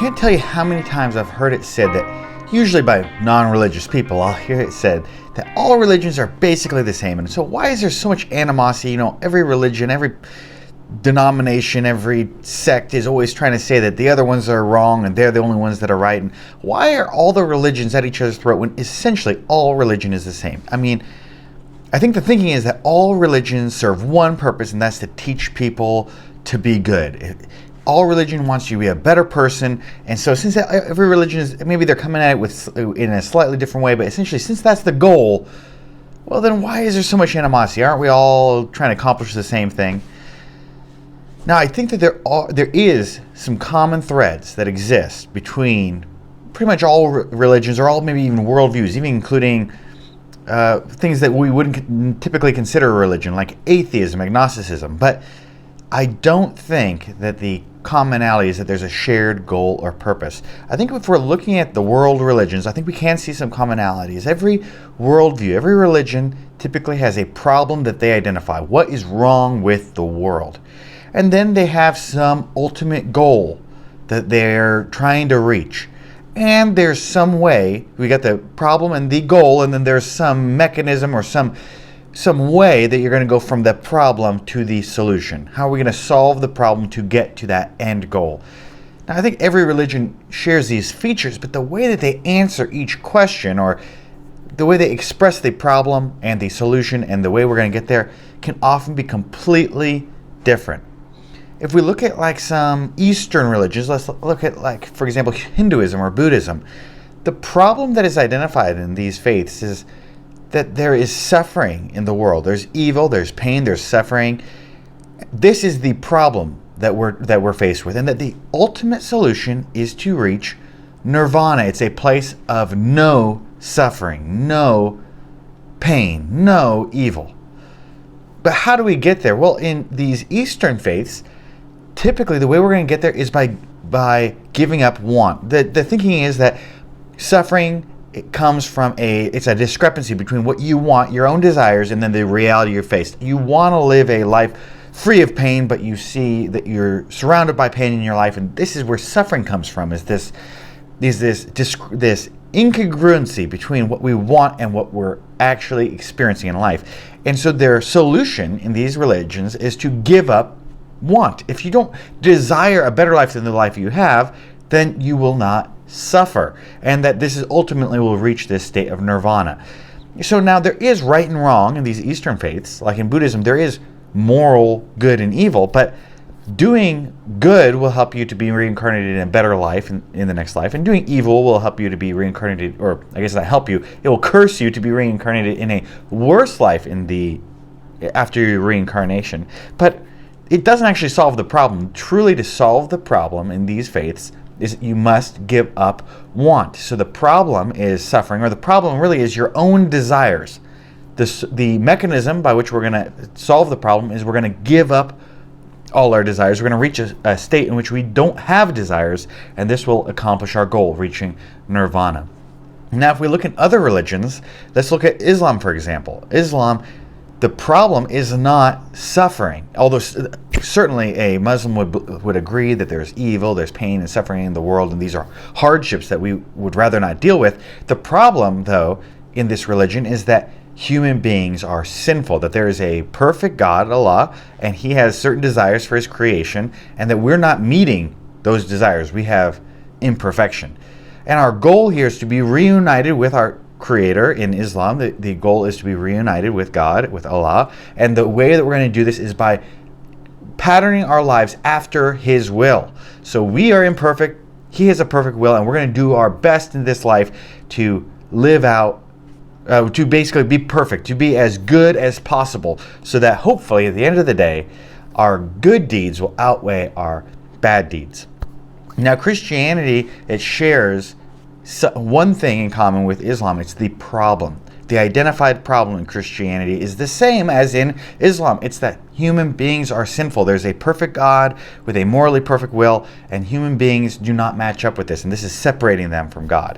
can't tell you how many times I've heard it said that, usually by non-religious people, I'll hear it said that all religions are basically the same. And so why is there so much animosity? You know, every religion, every denomination, every sect is always trying to say that the other ones are wrong and they're the only ones that are right. And why are all the religions at each other's throat when essentially all religion is the same? I mean, I think the thinking is that all religions serve one purpose, and that's to teach people to be good. All religion wants you to be a better person, and so since every religion is, maybe they're coming at it in a slightly different way, but essentially since that's the goal, well then why is there so much animosity? Aren't we all trying to accomplish the same thing? Now I think that there is some common threads that exist between pretty much all religions, or all maybe even worldviews, even including things that we wouldn't typically consider a religion, like atheism, agnosticism. But I don't think that the commonality is that there's a shared goal or purpose. I think if we're looking at the world religions, I think we can see some commonalities. Every worldview, every religion typically has a problem that they identify. What is wrong with the world? And then they have some ultimate goal that they're trying to reach. And there's some way, we got the problem and the goal, and then there's some mechanism or some way that you're going to go from the problem to the solution. How are we going to solve the problem to get to that end goal? Now, I think every religion shares these features, but the way that they answer each question, or the way they express the problem and the solution and the way we're going to get there, can often be completely different. If we look at like some Eastern religions, let's look at, like, for example, Hinduism or Buddhism. The problem that is identified in these faiths is that there is suffering in the world. There's evil, there's pain, there's suffering. This is the problem that we're faced with, and that the ultimate solution is to reach nirvana. It's a place of no suffering, no pain, no evil. But how do we get there? Well, in these Eastern faiths, typically the way we're going to get there is by giving up want. The thinking is that suffering, it comes from it's a discrepancy between what you want, your own desires, and then the reality you're faced. You want to live a life free of pain, but you see that you're surrounded by pain in your life, and this is where suffering comes from, is this incongruency between what we want and what we're actually experiencing in life. And so their solution in these religions is to give up want. If you don't desire a better life than the life you have, then you will not suffer, and that this is ultimately will reach this state of nirvana. So now there is right and wrong in these Eastern faiths. Like in Buddhism, there is moral good and evil, but doing good will help you to be reincarnated in a better life in the next life, and doing evil will help you to be reincarnated, or I guess not help you, it will curse you to be reincarnated in a worse life after your reincarnation. But it doesn't actually solve the problem. Truly, to solve the problem in these faiths is you must give up want. So the problem is suffering, or the problem really is your own desires. The mechanism by which we're going to solve the problem is we're going to give up all our desires. We're going to reach a state in which we don't have desires, and this will accomplish our goal, reaching nirvana. Now, if we look at other religions, let's look at Islam, for example. Islam, the problem is not suffering, although certainly a Muslim would agree that there's evil, there's pain and suffering in the world, and these are hardships that we would rather not deal with. The problem, though, in this religion is that human beings are sinful, that there is a perfect God, Allah, and He has certain desires for His creation, and that we're not meeting those desires. We have imperfection. And our goal here is to be reunited with our Creator. In Islam, the goal is to be reunited with God, with Allah, and the way that we're going to do this is by patterning our lives after His will. So we are imperfect, He has a perfect will, and we're going to do our best in this life to live out, to basically be perfect, to be as good as possible, so that hopefully at the end of the day, our good deeds will outweigh our bad deeds. Now, Christianity, it shares one thing in common with Islam. It's the problem. The identified problem in Christianity is the same as in Islam. It's that human beings are sinful. There's a perfect God with a morally perfect will, and human beings do not match up with this, and this is separating them from God.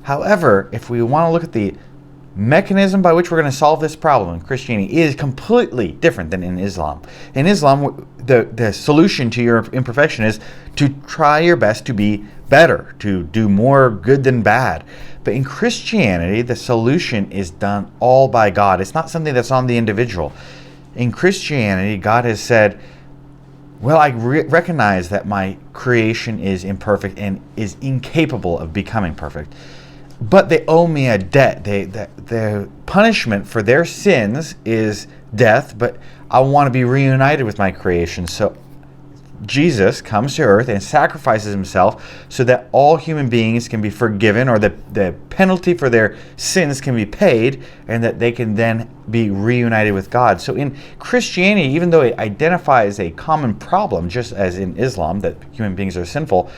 However, if we want to look at the mechanism by which we're going to solve this problem in Christianity, is completely different than in Islam. In Islam, the solution to your imperfection is to try your best to be better, to do more good than bad. But in Christianity, the solution is done all by God. It's not something that's on the individual. In Christianity, God has said, well, I recognize that my creation is imperfect and is incapable of becoming perfect, but they owe me a debt. The punishment for their sins is death, but I want to be reunited with my creation. So Jesus comes to earth and sacrifices himself so that all human beings can be forgiven, or the penalty for their sins can be paid, and that they can then be reunited with God. So in Christianity, even though it identifies a common problem, just as in Islam, that human beings are sinful,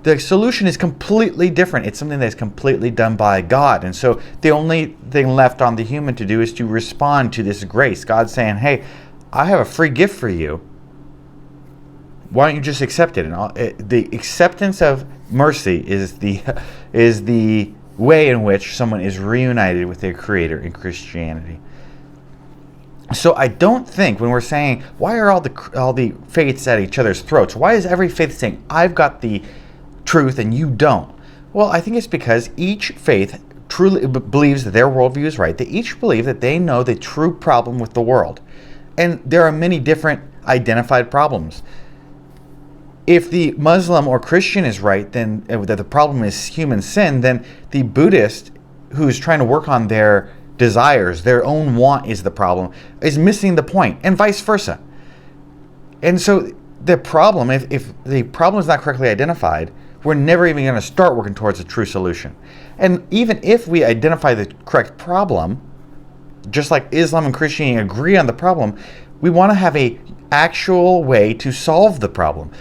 the solution is completely different. It's something that's completely done by God. And so the only thing left on the human to do is to respond to this grace. God's saying, hey, I have a free gift for you. Why don't you just accept it? And the acceptance of mercy is the way in which someone is reunited with their Creator in Christianity. So I don't think, when we're saying, why are all the faiths at each other's throats? Why is every faith saying, I've got the truth and you don't? Well, I think it's because each faith truly believes that their worldview is right. They each believe that they know the true problem with the world. And there are many different identified problems. If the Muslim or Christian is right, then that the problem is human sin, then the Buddhist, who's trying to work on their desires, their own want is the problem, is missing the point, and vice versa. And so the problem, if the problem is not correctly identified, we're never even going to start working towards a true solution. And even if we identify the correct problem, just like Islam and Christianity agree on the problem, we want to have an actual way to solve the problem.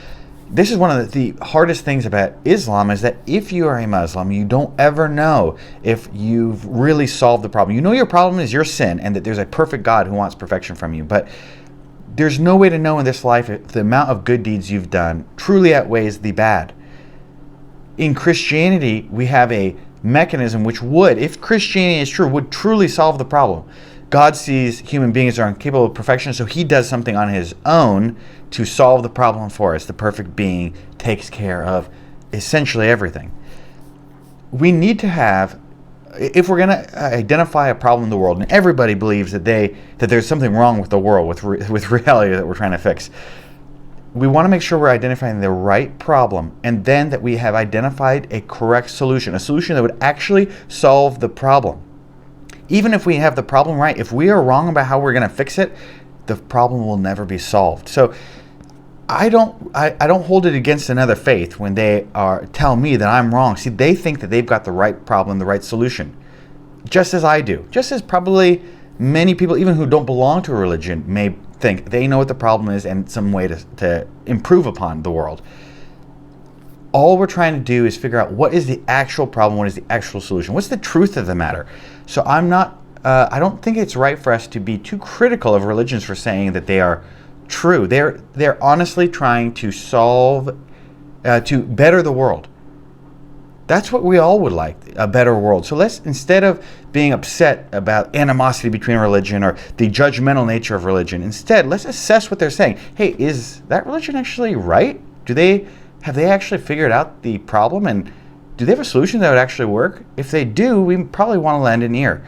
This is one of the hardest things about Islam, is that if you are a Muslim, you don't ever know if you've really solved the problem. You know your problem is your sin and that there's a perfect God who wants perfection from you. But there's no way to know in this life if the amount of good deeds you've done truly outweighs the bad. In Christianity, we have a mechanism which would, if Christianity is true, would truly solve the problem. God sees human beings are incapable of perfection, so he does something on his own to solve the problem for us. The perfect being takes care of essentially everything. We need to have, if we're going to identify a problem in the world, and everybody believes that there's something wrong with the world, with reality that we're trying to fix, we want to make sure we're identifying the right problem, and then that we have identified a correct solution, a solution that would actually solve the problem. Even if we have the problem right, if we are wrong about how we're going to fix it, the problem will never be solved. So I don't hold it against another faith when they tell me that I'm wrong. See, they think that they've got the right problem, the right solution, just as I do. Just as probably many people, even who don't belong to a religion, may think they know what the problem is and some way to improve upon the world. All we're trying to do is figure out what is the actual problem, what is the actual solution, what's the truth of the matter. So I don't think it's right for us to be too critical of religions for saying that they are true. They're honestly trying to solve, to better the world. That's what we all would like, a better world. So let's, instead of being upset about animosity between religion or the judgmental nature of religion, instead let's assess what they're saying. Hey, is that religion actually right? Have they actually figured out the problem, and do they have a solution that would actually work? If they do, we probably want to lend an ear.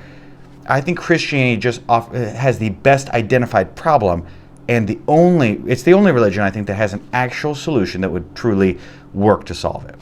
I think Christianity just has the best identified problem, and it's the only religion I think that has an actual solution that would truly work to solve it.